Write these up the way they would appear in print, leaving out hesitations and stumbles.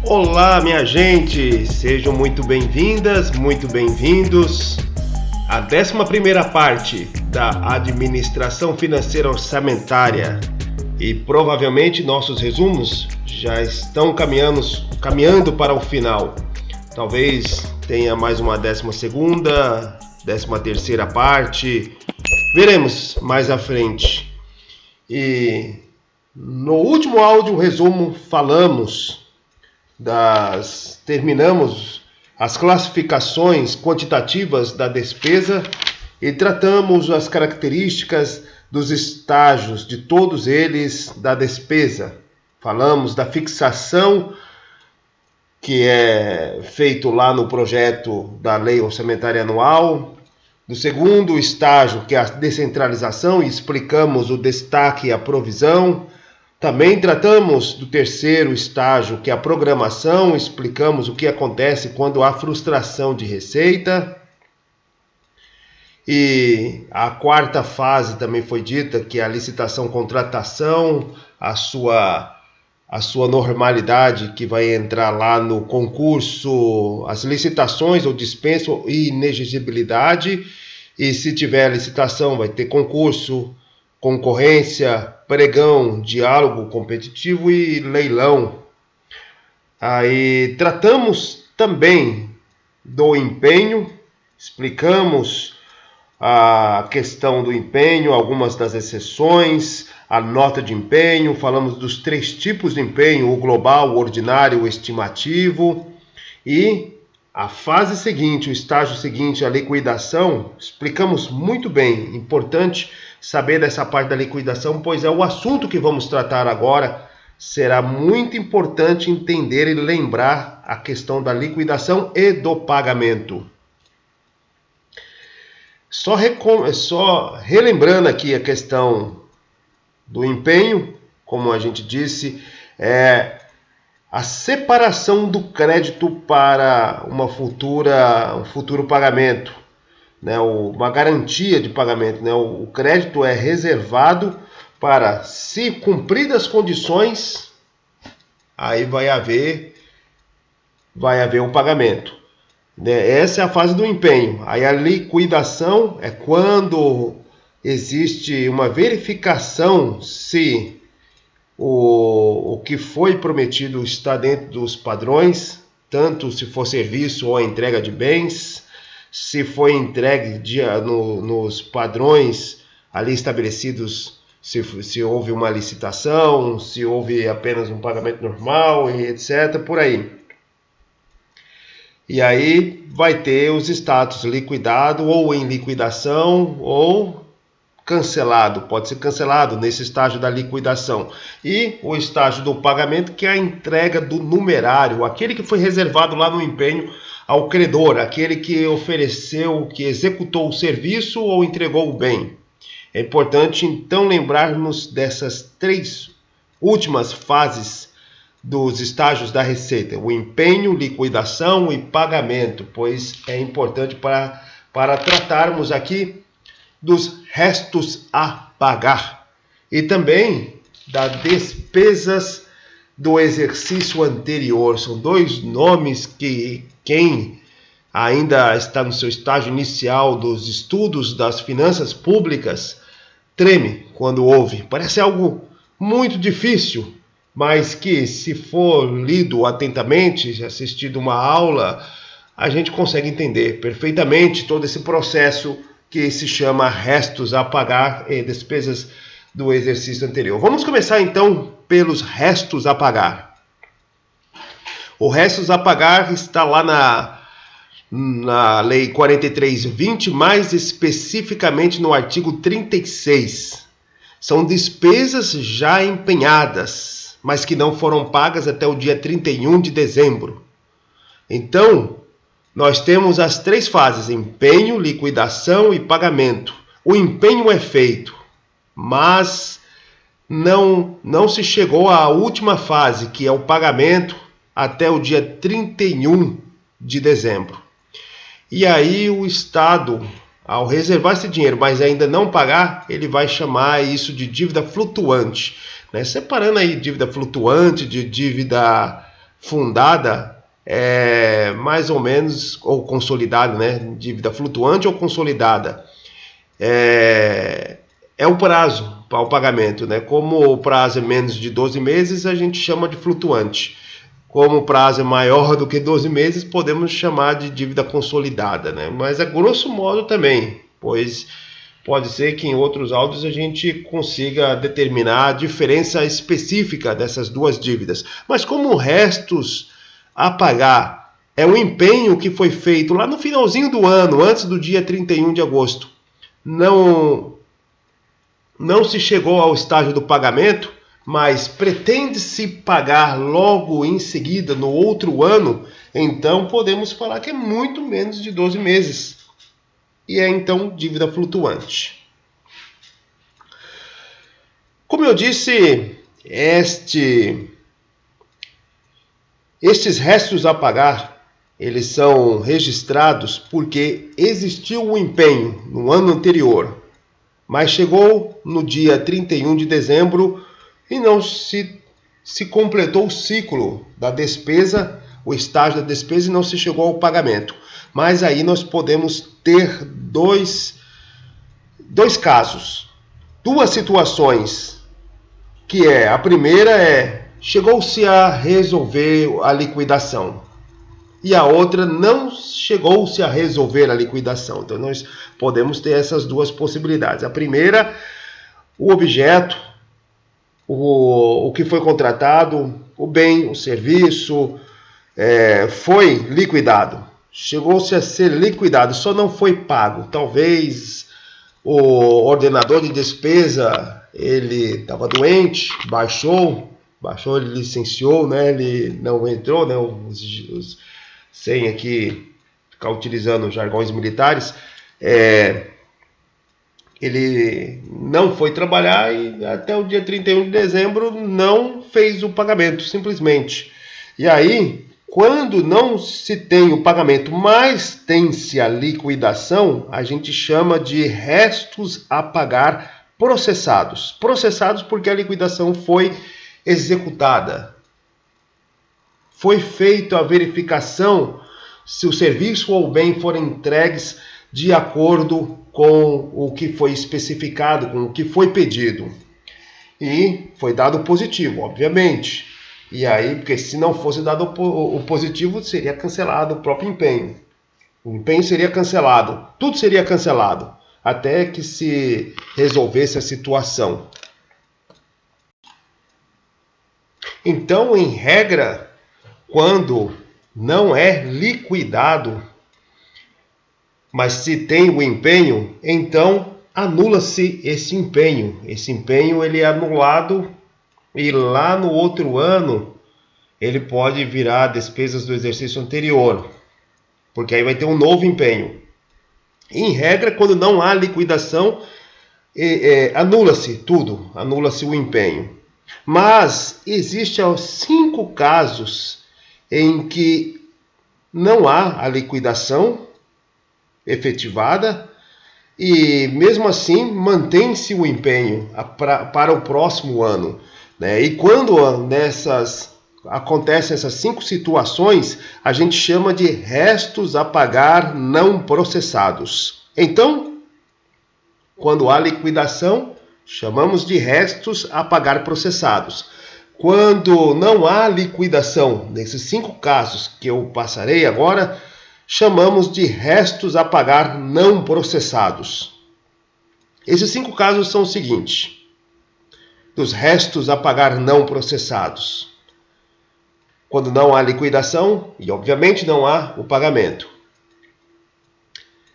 Olá, minha gente! Sejam muito bem-vindas, muito bem-vindos à 11ª parte da Administração Financeira Orçamentária. E provavelmente nossos resumos já estão caminhando para o final. Talvez tenha mais uma 12ª, 13ª parte. Veremos mais à frente. E no último áudio resumo terminamos as classificações quantitativas da despesa e tratamos as características dos estágios de todos eles da despesa. Falamos da fixação, que é feito lá no projeto da Lei Orçamentária Anual, do segundo estágio, que é a descentralização, e explicamos o destaque e a provisão. Também tratamos do terceiro estágio, que é a programação, explicamos o que acontece quando há frustração de receita. E a quarta fase também foi dita, que é a licitação-contratação, a sua normalidade, que vai entrar lá no concurso, as licitações ou dispensa e inexigibilidade. E se tiver licitação, vai ter concurso, concorrência, pregão, diálogo competitivo e leilão. Aí tratamos também do empenho, explicamos a questão do empenho, algumas das exceções, a nota de empenho, falamos dos 3 tipos de empenho, o global, o ordinário, o estimativo. E a fase seguinte, o estágio seguinte, a liquidação, explicamos muito bem. Importante saber dessa parte da liquidação, pois é o assunto que vamos tratar agora. Será muito importante entender e lembrar a questão da liquidação e do pagamento. Só relembrando aqui a questão do empenho, como a gente disse, é a separação do crédito para um futuro pagamento, né? Uma garantia de pagamento, né? O crédito é reservado para, se cumpridas as condições, aí vai haver o pagamento. Essa é a fase do empenho. Aí a liquidação é quando existe uma verificação se o que foi prometido está dentro dos padrões, tanto se for serviço ou entrega de bens, se foi entregue nos padrões ali estabelecidos, se houve uma licitação, se houve apenas um pagamento normal, e etc. por aí. E aí vai ter os status liquidado ou em liquidação ou cancelado, pode ser cancelado nesse estágio da liquidação. E o estágio do pagamento, que é a entrega do numerário, aquele que foi reservado lá no empenho ao credor, aquele que ofereceu, que executou o serviço ou entregou o bem. É importante então lembrarmos dessas 3 últimas fases dos estágios da receita: o empenho, liquidação e pagamento, pois é importante para tratarmos aqui dos restos a pagar e também das despesas do exercício anterior. São 2 nomes que quem ainda está no seu estágio inicial dos estudos das finanças públicas treme quando ouve. Parece algo muito difícil, mas que, se for lido atentamente, assistido uma aula, a gente consegue entender perfeitamente todo esse processo que se chama restos a pagar e despesas do exercício anterior. Vamos começar então pelos restos a pagar. O restos a pagar está lá na Lei 4320, mais especificamente no artigo 36. São despesas já empenhadas, mas que não foram pagas até o dia 31 de dezembro. Então, nós temos as 3 fases: empenho, liquidação e pagamento. O empenho é feito, mas não se chegou à última fase, que é o pagamento, até o dia 31 de dezembro. E aí o Estado, ao reservar esse dinheiro, mas ainda não pagar, ele vai chamar isso de dívida flutuante, né? Separando aí dívida flutuante de dívida fundada é mais ou menos, ou consolidada, né? Dívida flutuante ou consolidada. É o prazo para o pagamento, né? Como o prazo é menos de 12 meses, a gente chama de flutuante. Como o prazo é maior do que 12 meses, podemos chamar de dívida consolidada, né? Mas é grosso modo também, pois pode ser que em outros áudios a gente consiga determinar a diferença específica dessas duas dívidas. Mas como restos a pagar é o empenho que foi feito lá no finalzinho do ano, antes do dia 31 de agosto, não se chegou ao estágio do pagamento, mas pretende-se pagar logo em seguida, no outro ano, então podemos falar que é muito menos de 12 meses. E é então dívida flutuante. Como eu disse, estes restos a pagar, eles são registrados porque existiu um empenho no ano anterior, mas chegou no dia 31 de dezembro e não se completou o ciclo da despesa, o estágio da despesa, e não se chegou ao pagamento. Mas aí nós podemos ter dois casos, duas situações, que a primeira chegou-se a resolver a liquidação e a outra não chegou-se a resolver a liquidação. Então nós podemos ter essas duas possibilidades. A primeira, o objeto, o que foi contratado, o bem, o serviço, foi liquidado. Chegou-se a ser liquidado, só não foi pago. Talvez o ordenador de despesa, ele estava doente, baixou, ele licenciou, né? Ele não entrou, né? Sem aqui ficar utilizando jargões militares, ele não foi trabalhar e até o dia 31 de dezembro não fez o pagamento, simplesmente. E aí, quando não se tem o pagamento, mas tem-se a liquidação, a gente chama de restos a pagar processados. Processados porque a liquidação foi executada. Foi feita a verificação se o serviço ou o bem foram entregues de acordo com o que foi especificado, com o que foi pedido. E foi dado positivo, obviamente. E aí, porque se não fosse dado o positivo, seria cancelado o próprio empenho. O empenho seria cancelado, tudo seria cancelado, até que se resolvesse a situação. Então, em regra, quando não é liquidado, mas se tem o empenho, então anula-se esse empenho. Esse empenho ele é anulado e lá no outro ano ele pode virar despesas do exercício anterior, porque aí vai ter um novo empenho. Em regra, quando não há liquidação, anula-se tudo, anula-se o empenho. Mas existem 5 casos em que não há a liquidação efetivada e mesmo assim mantém-se o empenho para o próximo ano, né? E quando acontecem essas 5 situações, a gente chama de restos a pagar não processados. Então, quando há liquidação, chamamos de restos a pagar processados. Quando não há liquidação, nesses 5 casos que eu passarei agora, chamamos de restos a pagar não processados. Esses 5 casos são os seguintes, dos restos a pagar não processados. Quando não há liquidação e, obviamente, não há o pagamento.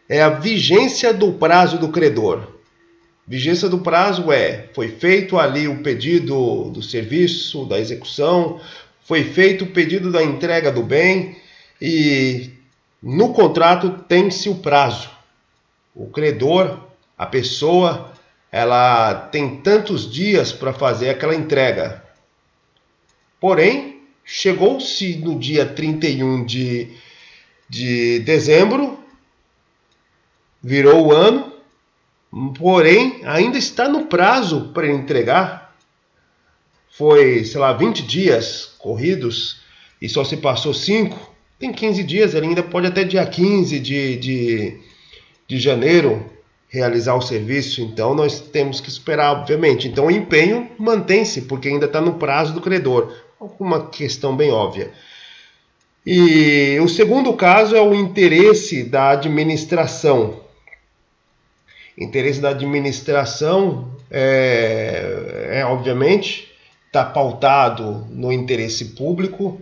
É a vigência do prazo do credor. Vigência do prazo foi feito ali o pedido do serviço, da execução, foi feito o pedido da entrega do bem e no contrato tem-se o prazo. O credor, a pessoa, ela tem tantos dias para fazer aquela entrega. Porém, chegou-se no dia 31 de dezembro, virou o ano, porém, ainda está no prazo para entregar. Foi, 20 dias corridos e só se passou 5, tem 15 dias, ele ainda pode até dia 15 de janeiro realizar o serviço, então nós temos que esperar, obviamente. Então o empenho mantém-se, porque ainda está no prazo do credor, uma questão bem óbvia. E o segundo caso é o interesse da administração. Interesse da administração obviamente, está pautado no interesse público.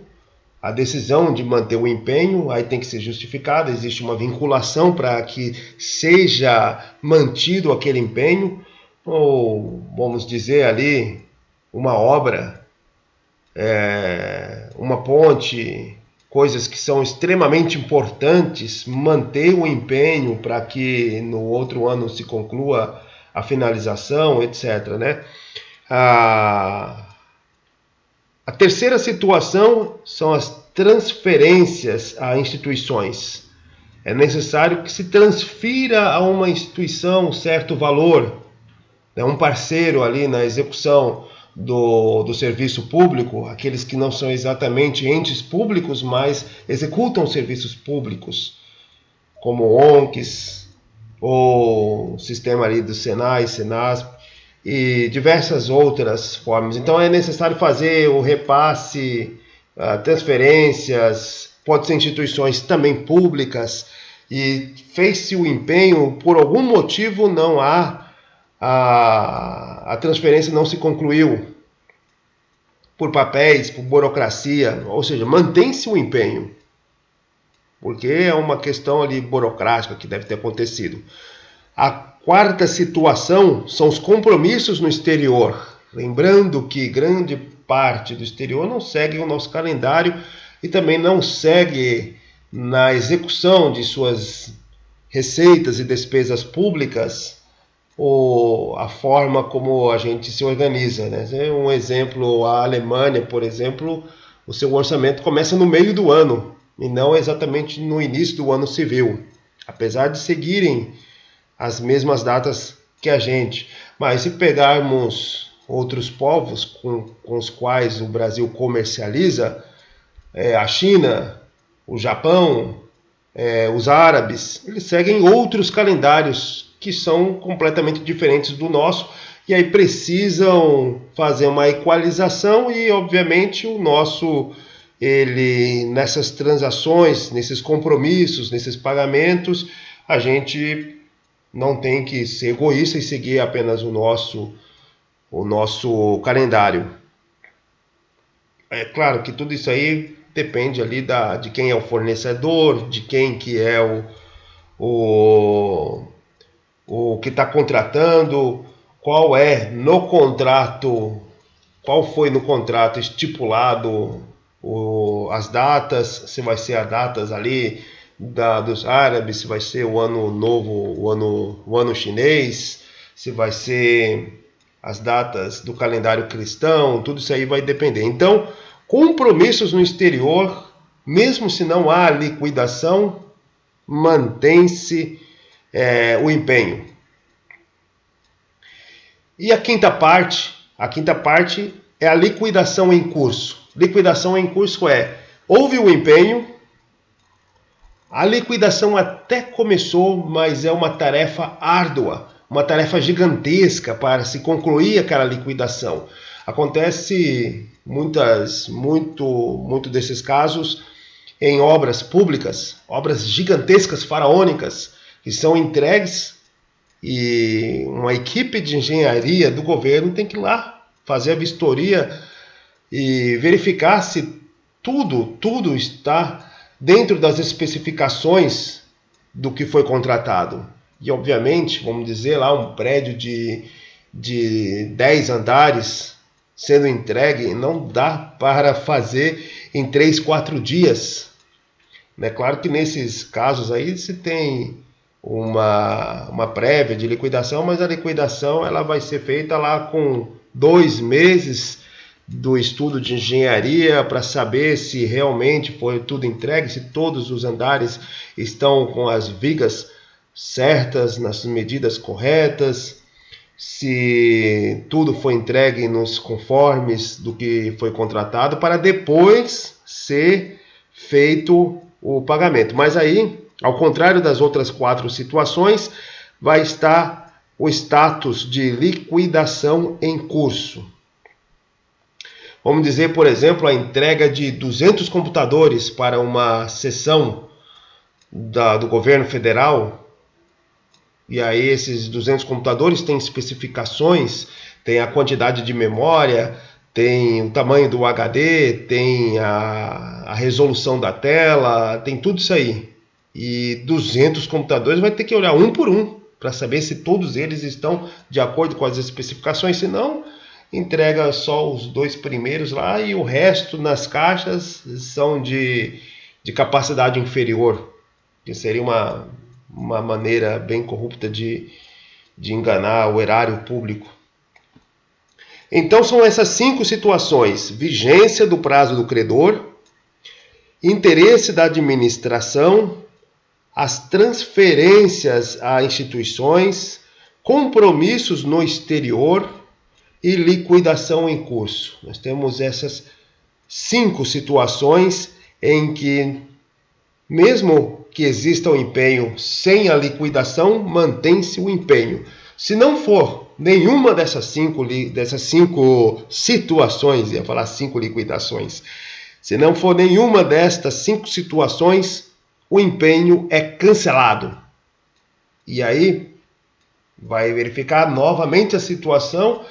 A decisão de manter o empenho aí tem que ser justificada, existe uma vinculação para que seja mantido aquele empenho, ou vamos dizer ali, uma obra, uma ponte, coisas que são extremamente importantes, manter o empenho para que no outro ano se conclua a finalização, etc., né? A terceira situação são as transferências a instituições. É necessário que se transfira a uma instituição um certo valor, né, um parceiro ali na execução do serviço público, aqueles que não são exatamente entes públicos, mas executam serviços públicos, como ONGs, ou o sistema ali do Senai, Senasp, e diversas outras formas. Então é necessário fazer o repasse, transferências, pode ser instituições também públicas, e fez-se o empenho, por algum motivo não há, a transferência não se concluiu, por papéis, por burocracia, ou seja, mantém-se o empenho, porque é uma questão ali burocrática que deve ter acontecido. A quarta situação são os compromissos no exterior. Lembrando que grande parte do exterior não segue o nosso calendário e também não segue na execução de suas receitas e despesas públicas ou a forma como a gente se organiza, né? Um exemplo, a Alemanha, por exemplo, o seu orçamento começa no meio do ano e não exatamente no início do ano civil, apesar de seguirem as mesmas datas que a gente. Mas se pegarmos outros povos com os quais o Brasil comercializa, a China, o Japão, os árabes, eles seguem outros calendários que são completamente diferentes do nosso, e aí precisam fazer uma equalização e, obviamente, o nosso, ele, nessas transações, nesses compromissos, nesses pagamentos, a gente não tem que ser egoísta e seguir apenas o nosso calendário. É claro que tudo isso aí depende ali de quem é o fornecedor, de quem que é o que está contratando, qual foi no contrato estipulado as datas, se vai ser as datas ali dos árabes, se vai ser o ano novo, o ano chinês, se vai ser as datas do calendário cristão, tudo isso aí vai depender. Então, compromissos no exterior, mesmo se não há liquidação, mantém-se o empenho. E a quinta parte é a liquidação em curso. Liquidação em curso houve o empenho, a liquidação até começou, mas é uma tarefa árdua, uma tarefa gigantesca para se concluir aquela liquidação. Acontece muito desses casos em obras públicas, obras gigantescas, faraônicas, que são entregues e uma equipe de engenharia do governo tem que ir lá fazer a vistoria e verificar se tudo está dentro das especificações do que foi contratado. E, obviamente, vamos dizer lá, um prédio de 10 andares sendo entregue, não dá para fazer em 3, 4 dias. É claro que nesses casos aí se tem uma prévia de liquidação, mas a liquidação ela vai ser feita lá com 2 meses do estudo de engenharia para saber se realmente foi tudo entregue, se todos os andares estão com as vigas certas, nas medidas corretas, se tudo foi entregue nos conformes do que foi contratado, para depois ser feito o pagamento. Mas aí, ao contrário das outras 4 situações, vai estar o status de liquidação em curso. Vamos dizer, por exemplo, a entrega de 200 computadores para uma seção do governo federal. E aí esses 200 computadores têm especificações, tem a quantidade de memória, tem o tamanho do HD, tem a resolução da tela, tem tudo isso aí. E 200 computadores vai ter que olhar um por um para saber se todos eles estão de acordo com as especificações, senão entrega só os 2 primeiros lá e o resto nas caixas são de capacidade inferior, que seria uma maneira bem corrupta de enganar o erário público. Então são essas 5 situações: vigência do prazo do credor, interesse da administração, as transferências a instituições, compromissos no exterior e liquidação em curso. Nós temos essas 5 situações em que, mesmo que exista o empenho sem a liquidação, mantém-se o empenho. Se não for nenhuma dessas 5 situações, ia falar 5 liquidações, se não for nenhuma destas 5 situações, o empenho é cancelado. E aí vai verificar novamente a situação,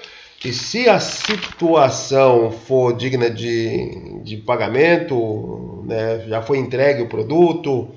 e se a situação for digna de pagamento, né, já foi entregue o produto,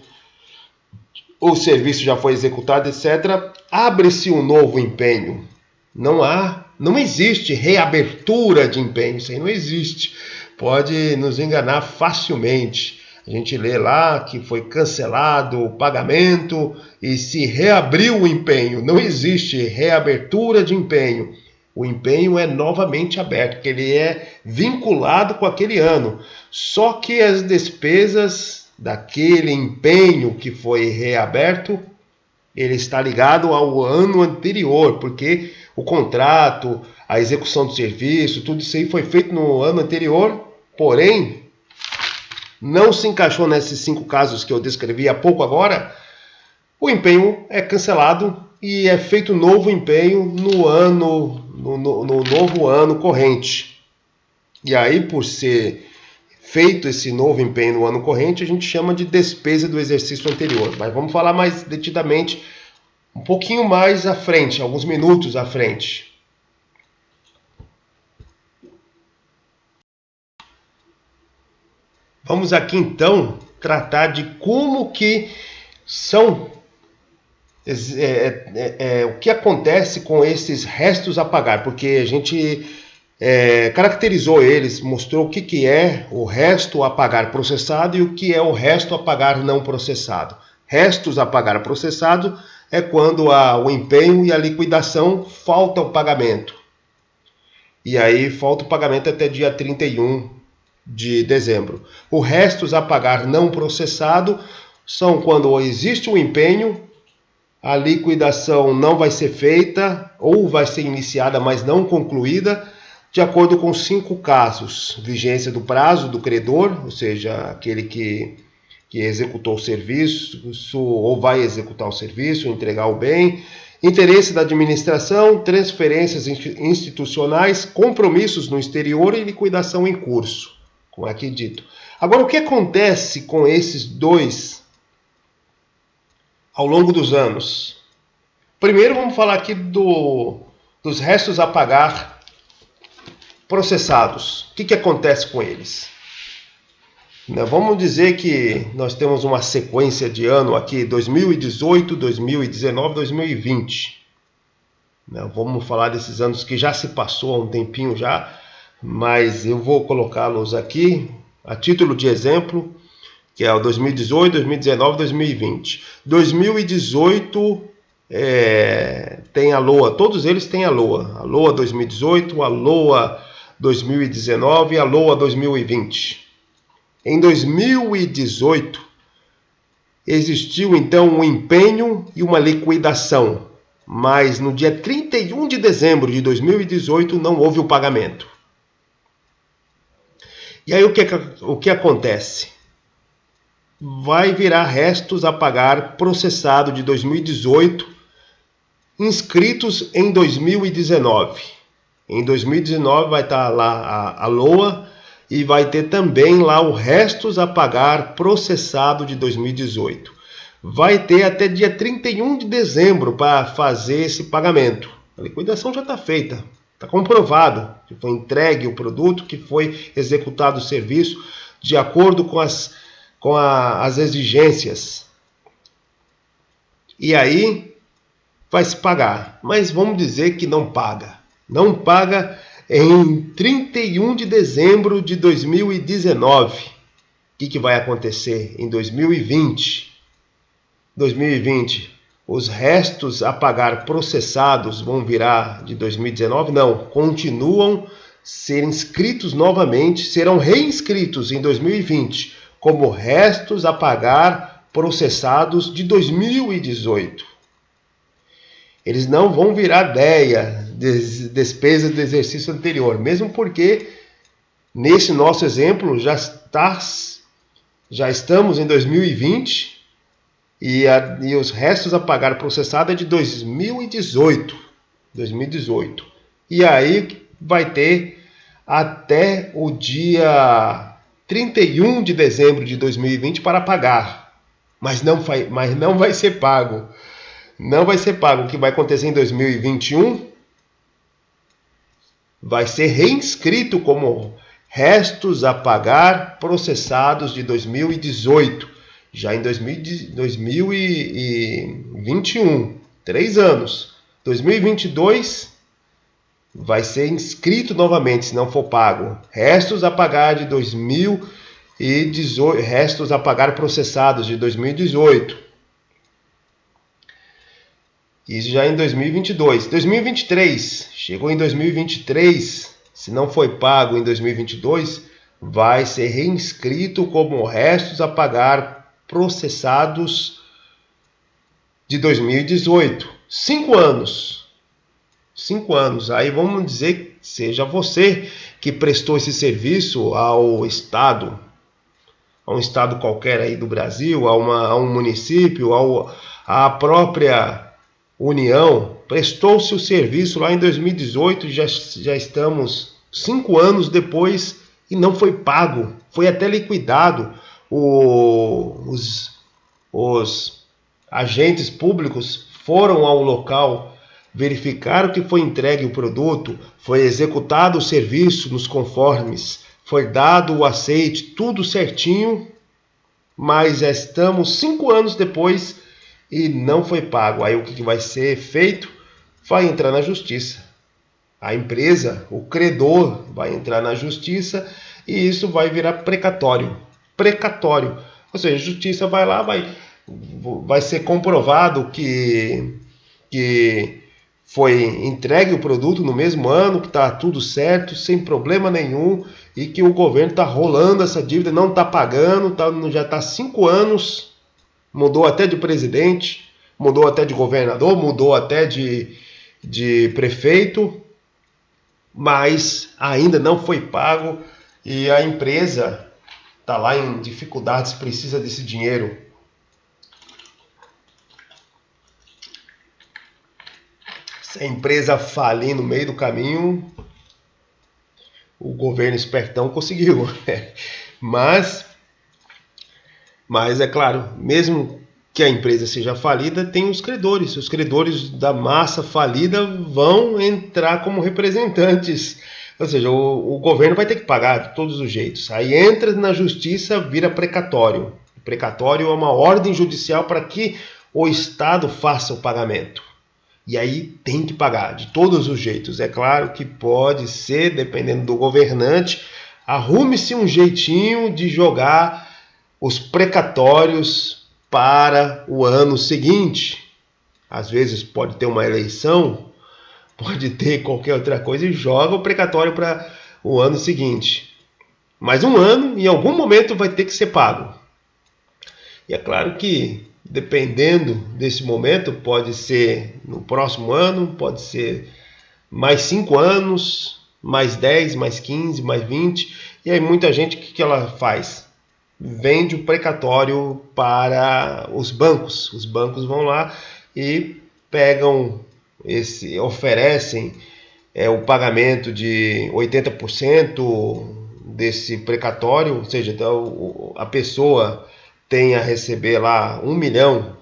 o serviço já foi executado, etc., abre-se um novo empenho. Não existe reabertura de empenho, isso aí não existe. Pode nos enganar facilmente. A gente lê lá que foi cancelado o pagamento e se reabriu o empenho. Não existe reabertura de empenho. O empenho é novamente aberto, porque ele é vinculado com aquele ano. Só que as despesas daquele empenho que foi reaberto, ele está ligado ao ano anterior, porque o contrato, a execução do serviço, tudo isso aí foi feito no ano anterior, porém, não se encaixou nesses 5 casos que eu descrevi há pouco agora, o empenho é cancelado e é feito novo empenho no novo ano corrente. E aí, por ser feito esse novo empenho no ano corrente, a gente chama de despesa do exercício anterior. Mas vamos falar mais detidamente um pouquinho mais à frente, alguns minutos à frente. Vamos aqui então tratar de como que são o que acontece com esses restos a pagar, porque a gente caracterizou eles, mostrou o que é o resto a pagar processado e o que é o resto a pagar não processado. Restos a pagar processado é quando o empenho e a liquidação falta o pagamento. E aí falta o pagamento até dia 31 de dezembro. O restos a pagar não processado são quando existe um empenho, a liquidação não vai ser feita ou vai ser iniciada, mas não concluída, de acordo com 5 casos: vigência do prazo do credor, ou seja, aquele que executou o serviço ou vai executar o serviço, entregar o bem, interesse da administração, transferências institucionais, compromissos no exterior e liquidação em curso, como aqui dito. Agora, o que acontece com esses 2 ao longo dos anos? Primeiro, vamos falar aqui dos restos a pagar processados. O que acontece com eles? Vamos dizer que nós temos uma sequência de ano aqui, 2018, 2019, 2020. Vamos falar desses anos que já se passou há um tempinho já, mas eu vou colocá-los aqui a título de exemplo, que é o 2018, 2019, 2020. 2018 tem a LOA, todos eles têm a LOA. A LOA 2018, a LOA 2019 e a LOA 2020. Em 2018, existiu então um empenho e uma liquidação, mas no dia 31 de dezembro de 2018 não houve o pagamento. E aí o que acontece? Vai virar restos a pagar processado de 2018 inscritos em 2019. Em 2019 vai estar lá a LOA e vai ter também lá o restos a pagar processado de 2018. Vai ter até dia 31 de dezembro para fazer esse pagamento. A liquidação já está feita, está comprovado que foi entregue o produto, que foi executado o serviço de acordo com as exigências. E aí vai se pagar, mas vamos dizer que não paga. Não paga em 31 de dezembro de 2019. O que vai acontecer em 2020? 2020, os restos a pagar processados vão virar de 2019? Não, continuam ser inscritos novamente, serão reinscritos em 2020 como restos a pagar processados de 2018. Eles não vão virar DEA, despesa do exercício anterior, mesmo porque nesse nosso exemplo já estamos em 2020 e os restos a pagar processado é de 2018. E aí vai ter até o dia 31 de dezembro de 2020 para pagar, mas não vai ser pago. Não vai ser pago. O que vai acontecer em 2021 vai ser reinscrito como restos a pagar processados de 2018. Já em 2021, 3 anos. 2022 vai ser inscrito novamente, se não for pago. Restos a pagar de 2018, restos a pagar processados de 2018. Isso já em 2022. 2023, chegou em 2023, se não foi pago em 2022, vai ser reinscrito como restos a pagar processados de 2018. 5 anos. 5 anos. Aí vamos dizer que seja você que prestou esse serviço ao Estado, a um Estado qualquer aí do Brasil, a um município, à própria União, prestou-se o serviço lá em 2018 e já estamos 5 anos depois e não foi pago, foi até liquidado. Os agentes públicos foram ao local, verificaram que foi entregue o produto, foi executado o serviço nos conformes, foi dado o aceite, tudo certinho, mas já estamos 5 anos depois e não foi pago. Aí o que vai ser feito? Vai entrar na justiça. A empresa, o credor, vai entrar na justiça e isso vai virar precatório. Precatório. Ou seja, a justiça vai lá, vai ser comprovado que foi entregue o produto no mesmo ano, que está tudo certo, sem problema nenhum, e que o governo está rolando essa dívida, não está pagando, já está 5 anos. Mudou até de presidente, mudou até de governador, mudou até de prefeito, mas ainda não foi pago e a empresa está lá em dificuldades, precisa desse dinheiro. Se a empresa falir no meio do caminho, o governo espertão conseguiu. Mas é claro, mesmo que a empresa seja falida, tem os credores. Os credores da massa falida vão entrar como representantes. Ou seja, o governo vai ter que pagar de todos os jeitos. Aí entra na justiça, vira precatório. Precatório é uma ordem judicial para que o Estado faça o pagamento. E aí tem que pagar de todos os jeitos. É claro que pode ser, dependendo do governante, arrume-se um jeitinho de jogar os precatórios para o ano seguinte. Às vezes pode ter uma eleição, pode ter qualquer outra coisa e joga o precatório para o ano seguinte. Mas um ano, em algum momento, vai ter que ser pago. E é claro que, dependendo desse momento, pode ser no próximo ano, pode ser mais 5 anos, mais 10, mais 15, mais 20. E aí muita gente, o que ela faz? Vende o precatório para os bancos. Os bancos vão lá e pegam oferecem o pagamento de 80% desse precatório, ou seja, então, a pessoa tem a receber lá R$1 milhão.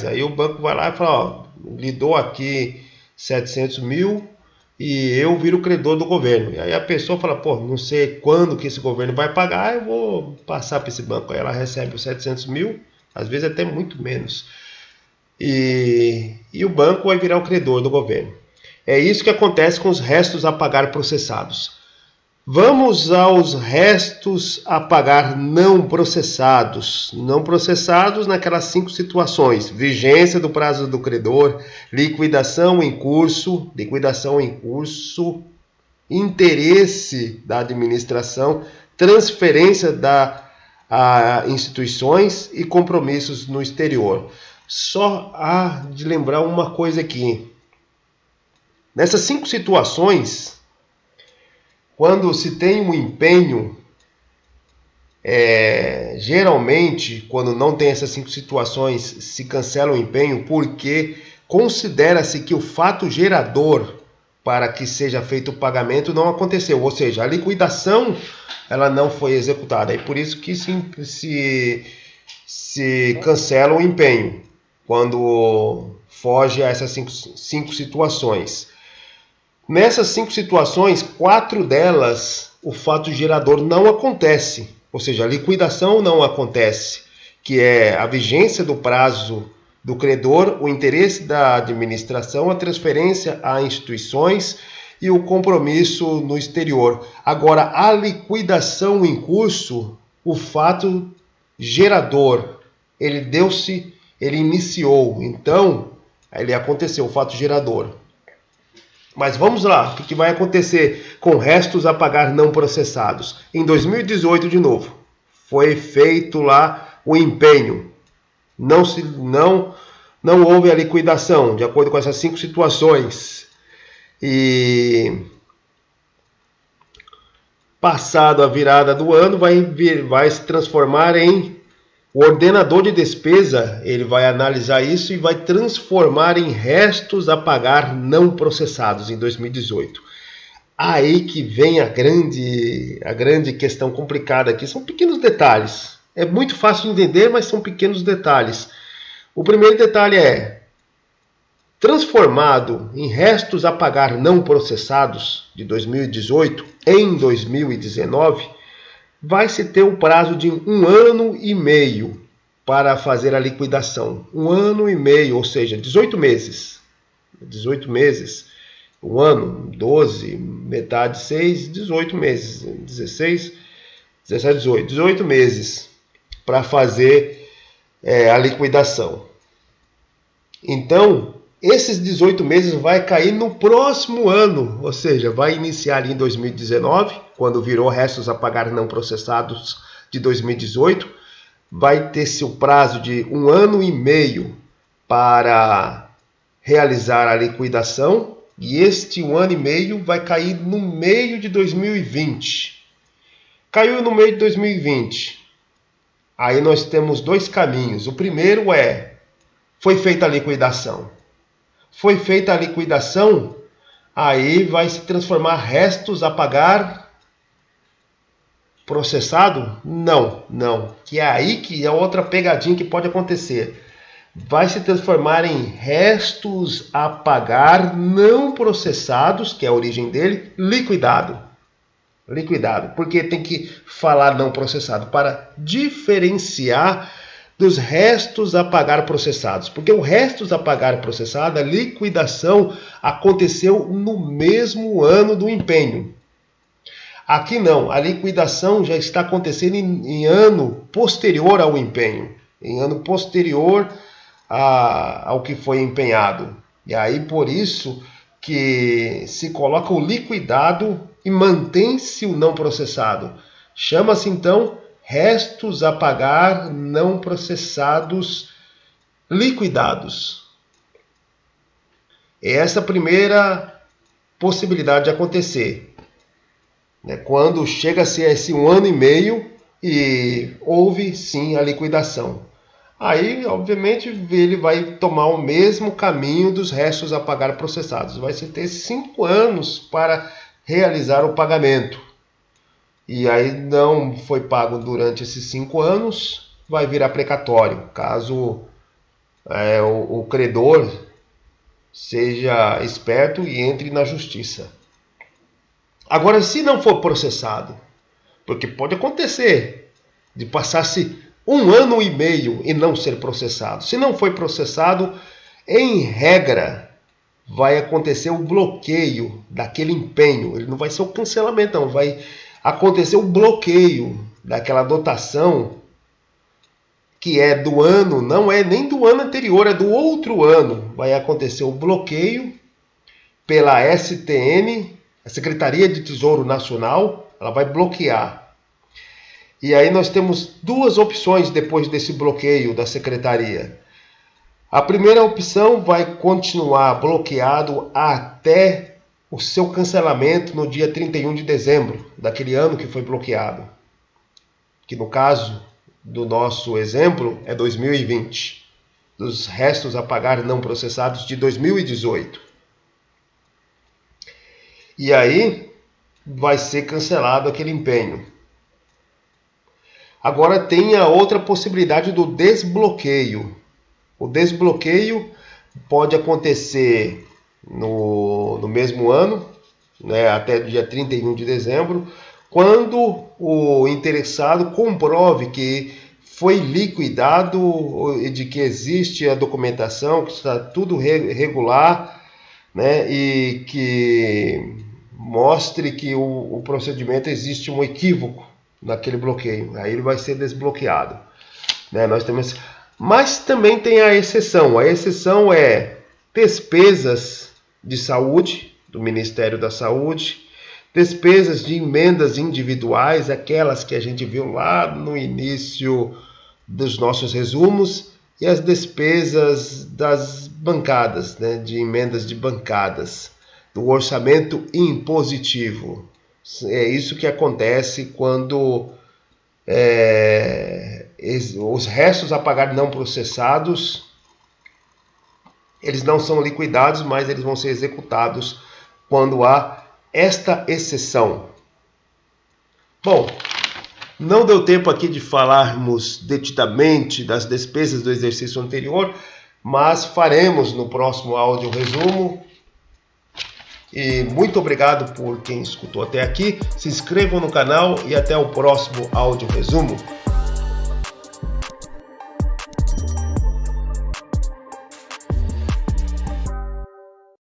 Aí o banco vai lá e fala, ó, lhe dou aqui 700 mil e eu viro credor do governo. E aí a pessoa fala, pô, não sei quando que esse governo vai pagar, eu vou passar para esse banco. Aí ela recebe os 700 mil, às vezes até muito menos. E o banco vai virar o credor do governo. É isso que acontece com os restos a pagar processados. Vamos aos restos a pagar não processados. Não processados naquelas 5 situações: vigência do prazo do credor, liquidação em curso, interesse da administração, transferência a instituições e compromissos no exterior. Só há de lembrar uma coisa aqui. Nessas 5 situações, quando se tem um empenho, geralmente, quando não tem essas 5 situações, se cancela o empenho porque considera-se que o fato gerador para que seja feito o pagamento não aconteceu, ou seja, a liquidação ela não foi executada. É por isso que se cancela o empenho, quando foge a essas 5 situações. Nessas 5 situações, 4 delas, o fato gerador não acontece, ou seja, a liquidação não acontece, que é a vigência do prazo do credor, o interesse da administração, a transferência a instituições e o compromisso no exterior. Agora, a liquidação em curso, o fato gerador, ele iniciou, então, ele aconteceu, o fato gerador. Mas vamos lá, o que vai acontecer com restos a pagar não processados? Em 2018, de novo, foi feito lá o empenho. Não houve a liquidação, de acordo com essas 5 situações. E passado a virada do ano, vai se transformar em... O ordenador de despesa, ele vai analisar isso e vai transformar em restos a pagar não processados em 2018. Aí que vem a grande questão complicada aqui. São pequenos detalhes. É muito fácil de entender, mas são pequenos detalhes. O primeiro detalhe é: transformado em restos a pagar não processados de 2018 em 2019, vai se ter um prazo de 1 ano e meio para fazer a liquidação. 1 ano e meio, ou seja, 18 meses. 18 meses. 1 ano, 12, metade 6, 18 meses. 16, 17, 18. 18 meses para fazer a liquidação. Então, esses 18 meses vai cair no próximo ano, ou seja, vai iniciar em 2019, quando virou restos a pagar não processados de 2018, vai ter seu prazo de 1 ano e meio para realizar a liquidação, e este 1 ano e meio vai cair no meio de 2020. Caiu no meio de 2020. Aí nós temos 2 caminhos. O primeiro foi feita a liquidação. Foi feita a liquidação, aí vai se transformar restos a pagar processado? Não. Que é aí que é outra pegadinha que pode acontecer. Vai se transformar em restos a pagar não processados, que é a origem dele, liquidado. Porque tem que falar não processado para diferenciar dos restos a pagar processados. Porque o restos a pagar processado, a liquidação, aconteceu no mesmo ano do empenho. Aqui não, a liquidação já está acontecendo em ano posterior ao empenho, em ano posterior ao que foi empenhado. E aí por isso que se coloca o liquidado e mantém-se o não processado. Chama-se então restos a pagar não processados liquidados. É essa a primeira possibilidade de acontecer. né, quando chega-se a esse 1 ano e meio e houve sim a liquidação. Aí, obviamente, ele vai tomar o mesmo caminho dos restos a pagar processados. Vai se ter 5 anos para realizar o pagamento. E aí não foi pago durante esses 5 anos, vai virar precatório, caso o credor seja esperto e entre na justiça. Agora, se não for processado, porque pode acontecer de passar-se 1 ano e meio e não ser processado. Se não foi processado, em regra, vai acontecer o bloqueio daquele empenho. Ele não vai ser o cancelamento, não. Vai acontecer o bloqueio daquela dotação que é do ano, não é nem do ano anterior, é do outro ano. Vai acontecer o bloqueio pela STN, a Secretaria de Tesouro Nacional, ela vai bloquear. E aí nós temos 2 opções depois desse bloqueio da Secretaria. A primeira opção vai continuar bloqueado até o seu cancelamento no dia 31 de dezembro daquele ano que foi bloqueado. Que no caso do nosso exemplo é 2020. Dos restos a pagar não processados de 2018. E aí vai ser cancelado aquele empenho. Agora tem a outra possibilidade do desbloqueio. O desbloqueio pode acontecer no mesmo ano, né, até o dia 31 de dezembro, quando o interessado comprove que foi liquidado e de que existe a documentação, que está tudo regular, né, e que mostre que o procedimento existe um equívoco naquele bloqueio. Aí ele vai ser desbloqueado. Né, nós temos... Mas também tem a exceção. A exceção é despesas de saúde, do Ministério da Saúde, despesas de emendas individuais, aquelas que a gente viu lá no início dos nossos resumos, e as despesas das bancadas, né, de emendas de bancadas, do orçamento impositivo. É isso que acontece quando os restos a pagar não processados, eles não são liquidados, mas eles vão ser executados quando há esta exceção. Bom, não deu tempo aqui de falarmos detidamente das despesas do exercício anterior, mas faremos no próximo áudio resumo. E muito obrigado por quem escutou até aqui. Se inscrevam no canal e até o próximo áudio resumo.